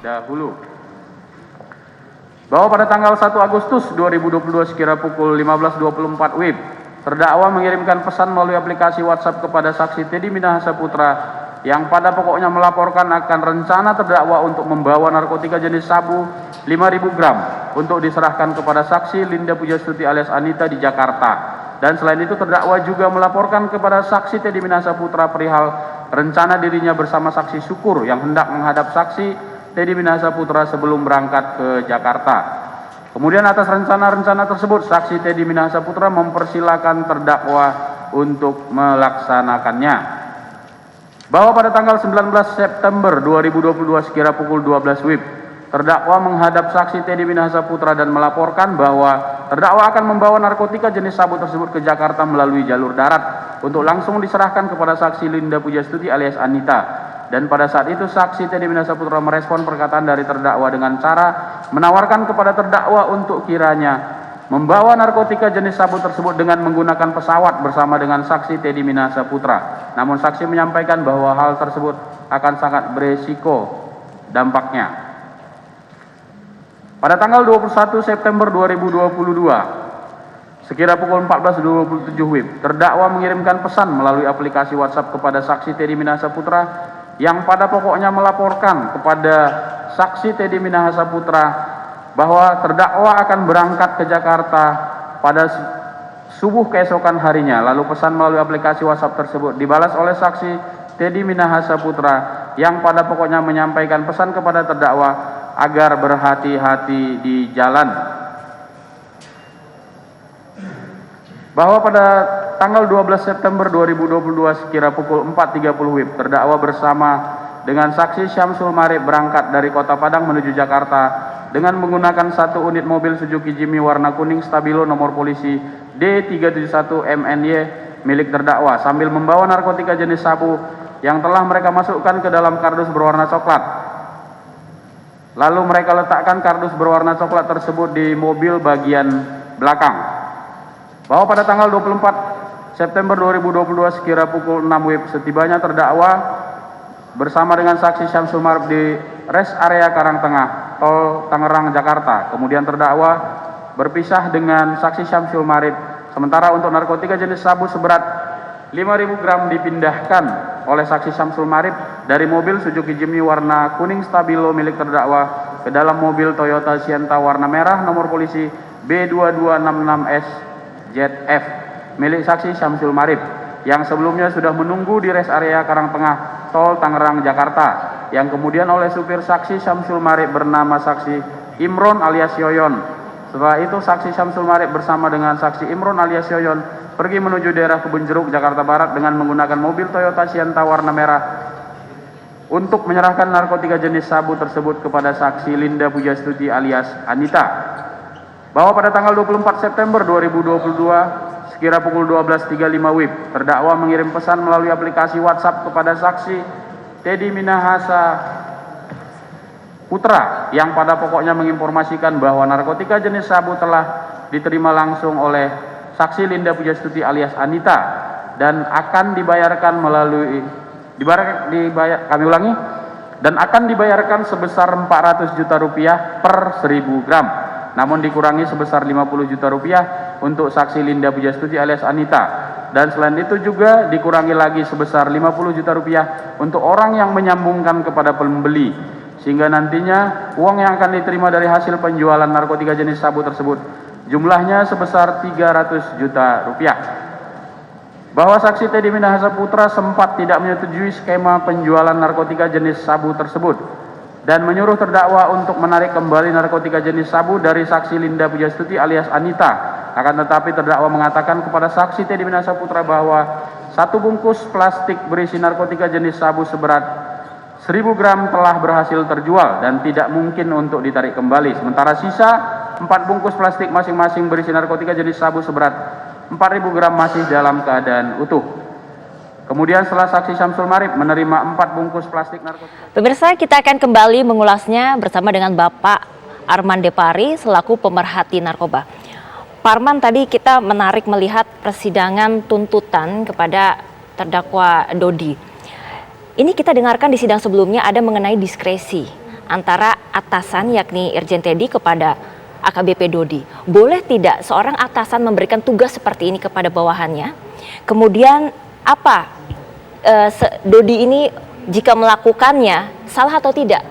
dahulu. Bahwa pada tanggal 1 Agustus 2022 sekira pukul 15.24 WIB, terdakwa mengirimkan pesan melalui aplikasi WhatsApp kepada saksi Teddy Minahasa Putra yang pada pokoknya melaporkan akan rencana terdakwa untuk membawa narkotika jenis sabu 5.000 gram untuk diserahkan kepada saksi Linda Pujastuti alias Anita di Jakarta. Dan selain itu terdakwa juga melaporkan kepada saksi Teddy Minahasa Putra perihal rencana dirinya bersama saksi Syukur yang hendak menghadap saksi Teddy Minahasa Putra sebelum berangkat ke Jakarta. Kemudian atas rencana-rencana tersebut, saksi Teddy Minahasa Putra mempersilahkan terdakwa untuk melaksanakannya. Bahwa pada tanggal 19 September 2022 sekira pukul 12 WIB, terdakwa menghadap saksi Teddy Minahasa Putra dan melaporkan bahwa terdakwa akan membawa narkotika jenis sabu tersebut ke Jakarta melalui jalur darat untuk langsung diserahkan kepada saksi Linda Pujastuti alias Anita. Dan pada saat itu saksi Teddy Minahasa Putra merespon perkataan dari terdakwa dengan cara menawarkan kepada terdakwa untuk kiranya membawa narkotika jenis sabu tersebut dengan menggunakan pesawat bersama dengan saksi Teddy Minahasa Putra. Namun saksi menyampaikan bahwa hal tersebut akan sangat beresiko dampaknya. Pada tanggal 21 September 2022, sekira pukul 14.27 WIB, terdakwa mengirimkan pesan melalui aplikasi WhatsApp kepada saksi Teddy Minahasa Putra yang pada pokoknya melaporkan kepada saksi Teddy Minahasa Putra bahwa terdakwa akan berangkat ke Jakarta pada subuh keesokan harinya. Lalu pesan melalui aplikasi WhatsApp tersebut dibalas oleh saksi Teddy Minahasa Putra yang pada pokoknya menyampaikan pesan kepada terdakwa agar berhati-hati di jalan. Bahwa pada tanggal 12 September 2022 sekira pukul 4.30 WIB, terdakwa bersama dengan saksi Syamsul Marib berangkat dari Kota Padang menuju Jakarta dengan menggunakan satu unit mobil Suzuki Jimny warna kuning stabilo nomor polisi D371MNY milik terdakwa sambil membawa narkotika jenis sabu yang telah mereka masukkan ke dalam kardus berwarna coklat. Lalu mereka letakkan kardus berwarna coklat tersebut di mobil bagian belakang. Bahwa pada tanggal 24 September 2022 sekira pukul 6 WIB, setibanya terdakwa bersama dengan saksi Syamsul Marib di rest area Karangtengah, Tol Tangerang, Jakarta. Kemudian terdakwa berpisah dengan saksi Syamsul Marib. Sementara untuk narkotika jenis sabu seberat 5.000 gram dipindahkan oleh saksi Syamsul Marib dari mobil Suzuki Jimny warna kuning stabilo milik terdakwa ke dalam mobil Toyota Sienta warna merah nomor polisi B2266S ZF milik saksi Syamsul Marib yang sebelumnya sudah menunggu di rest area Karangtengah, Tol Tangerang, Jakarta, yang kemudian oleh supir saksi Syamsul Marib bernama saksi Imron alias Yoyon. Setelah itu saksi Syamsul Marib bersama dengan saksi Imron alias Yoyon pergi menuju daerah Kebun Jeruk, Jakarta Barat dengan menggunakan mobil Toyota Sienta warna merah untuk menyerahkan narkotika jenis sabu tersebut kepada saksi Linda Pujastuti alias Anita. Bahwa pada tanggal 24 September 2022 sekira pukul 12.35 WIB, terdakwa mengirim pesan melalui aplikasi WhatsApp kepada saksi Teddy Minahasa Putra yang pada pokoknya menginformasikan bahwa narkotika jenis sabu telah diterima langsung oleh saksi Linda Pujastuti alias Anita dan akan dibayarkan akan dibayarkan sebesar 400 juta rupiah per 1.000 gram. Namun dikurangi sebesar 50 juta rupiah untuk saksi Linda Pujastuti alias Anita. Dan selain itu juga dikurangi lagi sebesar 50 juta rupiah untuk orang yang menyambungkan kepada pembeli. Sehingga nantinya uang yang akan diterima dari hasil penjualan narkotika jenis sabu tersebut jumlahnya sebesar 300 juta rupiah. Bahwa saksi Teddy Minahasa Putra sempat tidak menyetujui skema penjualan narkotika jenis sabu tersebut dan menyuruh terdakwa untuk menarik kembali narkotika jenis sabu dari saksi Linda Pujastuti alias Anita. Akan tetapi terdakwa mengatakan kepada saksi Teddy Minahasa Putra bahwa satu bungkus plastik berisi narkotika jenis sabu seberat 1.000 gram telah berhasil terjual dan tidak mungkin untuk ditarik kembali. Sementara sisa 4 bungkus plastik masing-masing berisi narkotika jenis sabu seberat 4.000 gram masih dalam keadaan utuh. Kemudian setelah saksi Syamsul Marib menerima 4 bungkus plastik narkotika. Pemirsa, kita akan kembali mengulasnya bersama dengan Bapak Arman Depari selaku pemerhati narkoba. Pak Arman, tadi kita menarik melihat persidangan tuntutan kepada terdakwa Dodi. Ini kita dengarkan di sidang sebelumnya ada mengenai diskresi. antara atasan yakni Irjen Teddy kepada AKBP Dodi. Boleh tidak seorang atasan memberikan tugas seperti ini kepada bawahannya? Kemudian apa Dodi ini jika melakukannya salah atau tidak?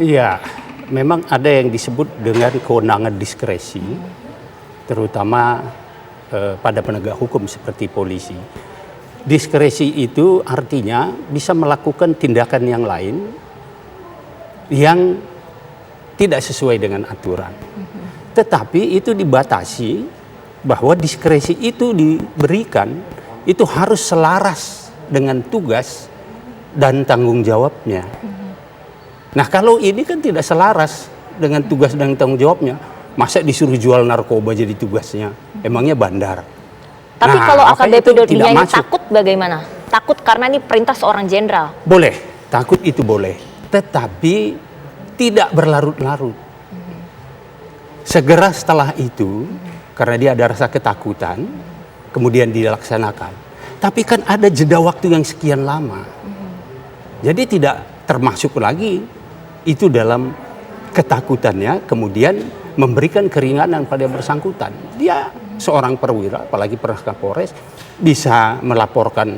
Iya, memang ada yang disebut dengan kewenangan diskresi, terutama pada penegak hukum seperti polisi. Diskresi itu artinya bisa melakukan tindakan yang lain yang tidak sesuai dengan aturan. Tetapi itu dibatasi bahwa diskresi itu diberikan itu harus selaras dengan tugas dan tanggung jawabnya. Nah, kalau ini kan tidak selaras dengan tugas dan tanggung jawabnya, masa disuruh jual narkoba jadi tugasnya? Emangnya bandar? Tapi Nah, kalau makanya AKBP itu Dodi tidak ini masuk. takut bagaimana? Takut karena ini perintah seorang jenderal. Boleh, takut itu boleh. Tetapi tidak berlarut-larut. Segera setelah itu, karena dia ada rasa ketakutan, kemudian dilaksanakan. Tapi kan ada jeda waktu yang sekian lama. Jadi tidak termasuk lagi itu dalam ketakutannya, kemudian memberikan keringanan pada yang bersangkutan. Dia seorang perwira, apalagi pernah Kapolres, bisa melaporkan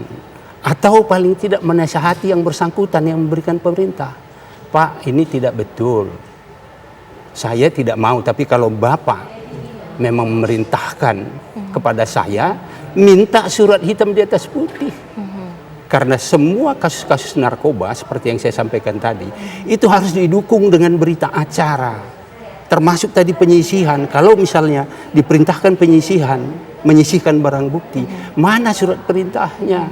atau paling tidak menasihati yang bersangkutan yang memberikan perintah. Pak, ini tidak betul. Saya tidak mau, tapi kalau Bapak memang memerintahkan kepada saya, minta surat hitam di atas putih. Karena semua kasus-kasus narkoba seperti yang saya sampaikan tadi, itu harus didukung dengan berita acara. Termasuk tadi penyisihan. Kalau misalnya diperintahkan penyisihan, menyisihkan barang bukti, mana surat perintahnya?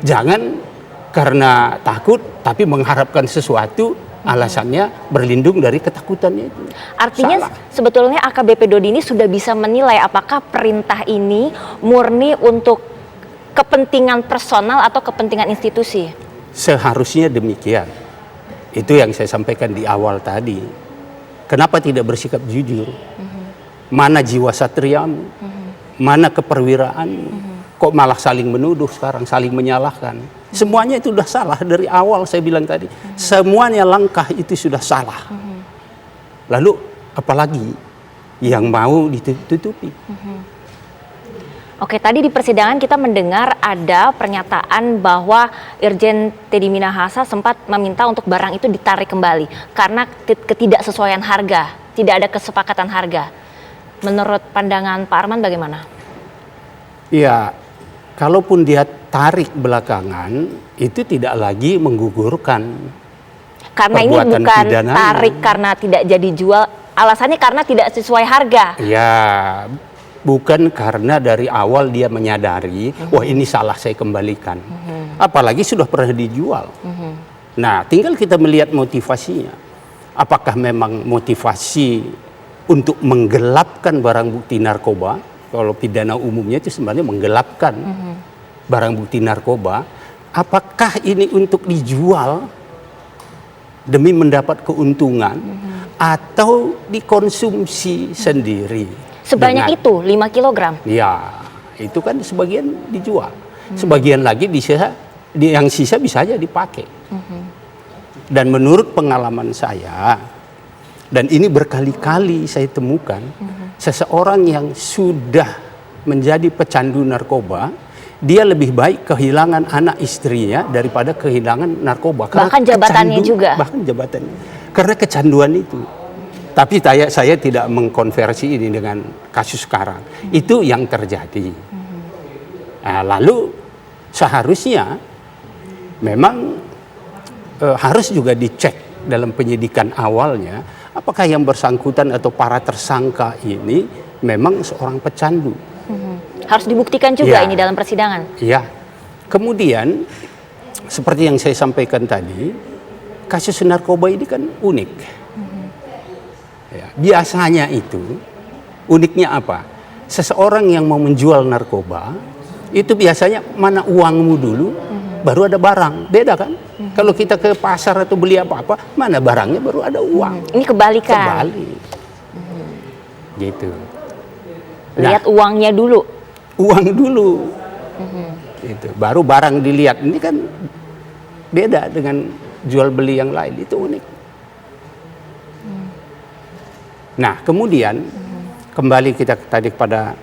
Jangan karena takut tapi mengharapkan sesuatu, alasannya berlindung dari ketakutannya itu. Artinya Salah. sebetulnya AKBP Dodi ini sudah bisa menilai apakah perintah ini murni untuk kepentingan personal atau kepentingan institusi. Seharusnya demikian. Itu yang saya sampaikan di awal tadi. Kenapa tidak bersikap jujur? Mana jiwa satriamu? Mana keperwiraanmu? Kok malah saling menuduh sekarang, saling menyalahkan? Semuanya itu sudah salah dari awal saya bilang tadi. Semuanya langkah itu sudah salah. Lalu apalagi yang mau ditutupi? Oke, tadi di persidangan kita mendengar ada pernyataan bahwa Irjen Teddy Minahasa sempat meminta untuk barang itu ditarik kembali karena ketidaksesuaian harga, tidak ada kesepakatan harga. Menurut pandangan Pak Arman bagaimana? Ya, kalaupun dia tarik belakangan, itu tidak lagi menggugurkan Karena ini perbuatan bukan pidananya. tarik karena tidak jadi jual, alasannya karena tidak sesuai harga. Ya, bukan karena dari awal dia menyadari, wah ini salah saya kembalikan. Apalagi sudah pernah dijual. Nah, tinggal kita melihat motivasinya. Apakah memang motivasi untuk menggelapkan barang bukti narkoba? Kalau pidana umumnya itu sebenarnya menggelapkan barang bukti narkoba. Apakah ini untuk dijual demi mendapat keuntungan atau dikonsumsi sendiri? Sebanyak itu 5 kilogram. Ya, itu kan sebagian dijual. Sebagian lagi yang sisa bisa aja dipakai. Dan menurut pengalaman saya, dan ini berkali-kali saya temukan, seseorang yang sudah menjadi pecandu narkoba, dia lebih baik kehilangan anak istrinya daripada kehilangan narkoba. Bahkan jabatannya juga. Bahkan jabatannya. Karena kecanduan itu. Tapi saya tidak mengkonversi ini dengan kasus sekarang. Itu yang terjadi. Nah, lalu seharusnya memang harus juga dicek dalam penyidikan awalnya, apakah yang bersangkutan atau para tersangka ini memang seorang pecandu. Harus dibuktikan juga Ya. ini dalam persidangan. Iya. Kemudian seperti yang saya sampaikan tadi, kasus narkoba ini kan unik. Ya, biasanya itu uniknya apa? Seseorang yang mau menjual narkoba itu biasanya mana uangmu dulu, baru ada barang. Beda kan? Kalau kita ke pasar atau beli apa-apa, mana barangnya baru ada uang. Ini kebalikan. Kebalik. Gitu. Lihat uangnya dulu. Uang dulu. Itu baru barang dilihat. Ini kan beda dengan jual beli yang lain. Itu unik. Nah, kemudian kembali kita tadi kepada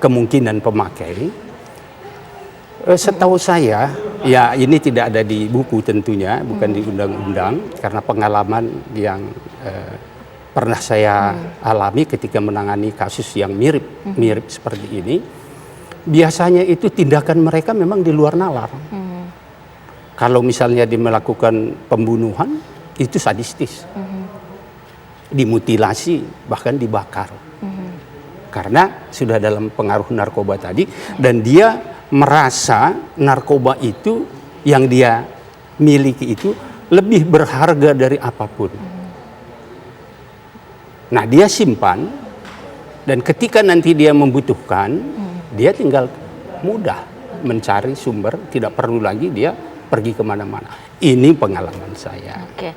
kemungkinan pemakai. Setahu saya, ya ini tidak ada di buku tentunya, bukan di undang-undang, karena pengalaman yang pernah saya alami ketika menangani kasus yang mirip seperti ini. Biasanya itu tindakan mereka memang di luar nalar. Kalau misalnya dia melakukan pembunuhan, itu sadistis. Dimutilasi, bahkan dibakar. Karena sudah dalam pengaruh narkoba tadi, dan dia merasa narkoba itu yang dia miliki itu lebih berharga dari apapun. Nah, dia simpan, dan ketika nanti dia membutuhkan, dia tinggal mudah mencari sumber, tidak perlu lagi dia pergi kemana-mana. Ini pengalaman saya. Oke.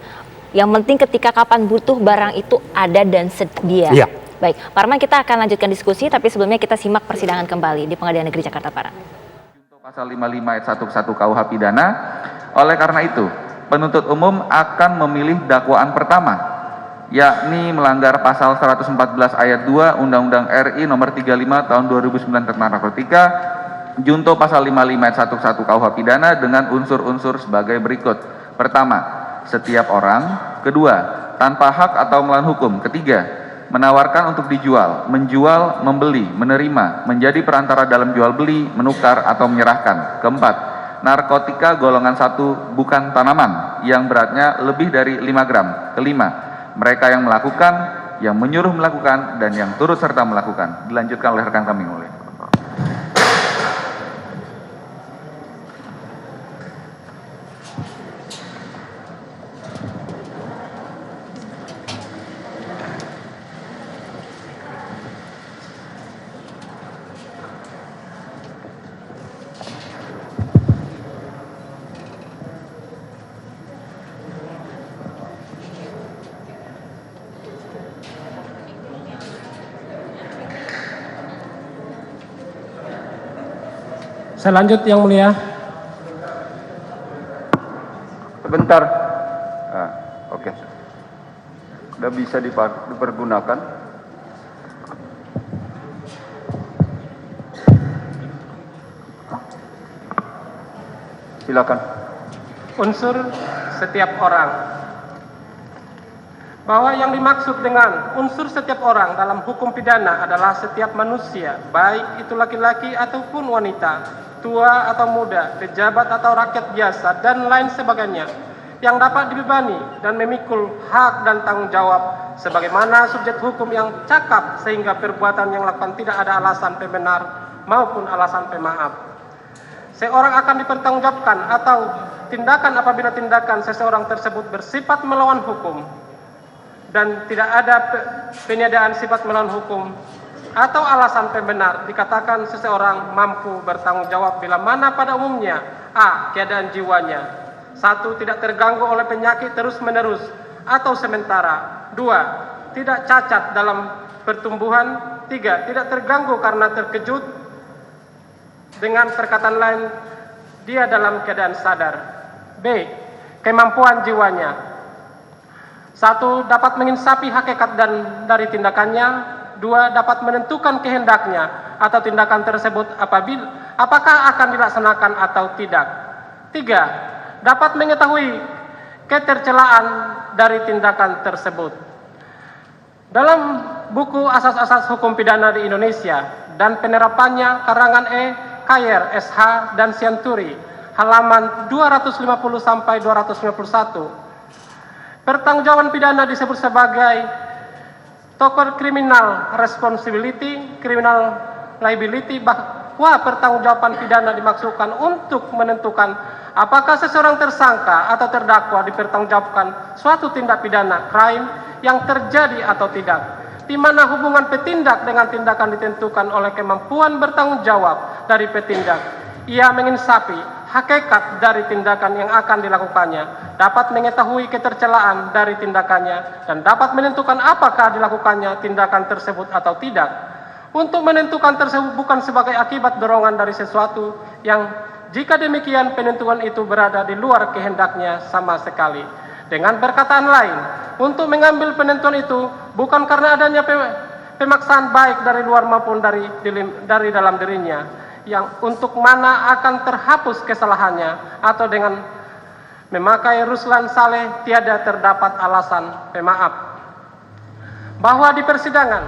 Yang penting ketika kapan butuh barang itu ada dan sedia. Ya. Baik, Pak Arman, kita akan lanjutkan diskusi, tapi sebelumnya kita simak persidangan kembali di Pengadilan Negeri Jakarta Barat. Pasal 55 ayat 1 KUH pidana. Oleh karena itu, penuntut umum akan memilih dakwaan pertama, yakni melanggar pasal 114 ayat 2 Undang-Undang RI nomor 35 tahun 2009 tentang narkotika, junto pasal 55 ayat 1 KUH pidana dengan unsur-unsur sebagai berikut. Pertama, setiap orang. Kedua, tanpa hak atau melawan hukum. Ketiga, menawarkan untuk dijual, menjual, membeli, menerima, menjadi perantara dalam jual beli, menukar atau menyerahkan. Keempat, narkotika golongan 1 bukan tanaman yang beratnya lebih dari 5 gram. Kelima, mereka yang melakukan, yang menyuruh melakukan, dan yang turut serta melakukan. Dilanjutkan oleh rekan kami oleh. Saya lanjut, Yang Mulia. Sebentar. Nah, oke. Sudah bisa dipergunakan. Silakan. Unsur setiap orang. Bahwa yang dimaksud dengan unsur setiap orang dalam hukum pidana adalah setiap manusia, baik itu laki-laki ataupun wanita, tua atau muda, pejabat atau rakyat biasa, dan lain sebagainya, yang dapat dibebani dan memikul hak dan tanggung jawab sebagaimana subjek hukum yang cakap sehingga perbuatan yang lakukan tidak ada alasan pembenar maupun alasan pemaaf. Seorang akan dipertanggungjawabkan atau tindakan apabila tindakan seseorang tersebut bersifat melawan hukum dan tidak ada peniadaan sifat melawan hukum atau alasan pembenar, dikatakan seseorang mampu bertanggung jawab bila mana pada umumnya a. keadaan jiwanya 1. tidak terganggu oleh penyakit terus-menerus atau sementara, 2. tidak cacat dalam pertumbuhan, 3. tidak terganggu karena terkejut, dengan perkataan lain dia dalam keadaan sadar. b. kemampuan jiwanya 1. dapat menginsafi hakikat dan dari tindakannya. 2. dapat menentukan kehendaknya atau tindakan tersebut apakah akan dilaksanakan atau tidak. 3. dapat mengetahui ketercelaan dari tindakan tersebut. Dalam buku Asas-Asas Hukum Pidana di Indonesia dan penerapannya karangan E. Kayer, SH, dan Sianturi, halaman 250 sampai 251. Pertanggungjawaban pidana disebut sebagai tort criminal responsibility, criminal liability, bahwa pertanggungjawaban pidana dimaksudkan untuk menentukan apakah seseorang tersangka atau terdakwa dipertanggungjawabkan suatu tindak pidana crime yang terjadi atau tidak, di mana hubungan petindak dengan tindakan ditentukan oleh kemampuan bertanggung jawab dari petindak. Ia menginsafi hakikat dari tindakan yang akan dilakukannya, dapat mengetahui ketercelaan dari tindakannya, dan dapat menentukan apakah dilakukannya tindakan tersebut atau tidak. Untuk menentukan tersebut bukan sebagai akibat dorongan dari sesuatu yang jika demikian penentuan itu berada di luar kehendaknya sama sekali. Dengan berkataan lain, untuk mengambil penentuan itu bukan karena adanya pemaksaan baik dari luar maupun dari dalam dirinya, yang untuk mana akan terhapus kesalahannya, atau dengan memakai Ruslan Saleh tiada terdapat alasan pemaaf. Bahwa di persidangan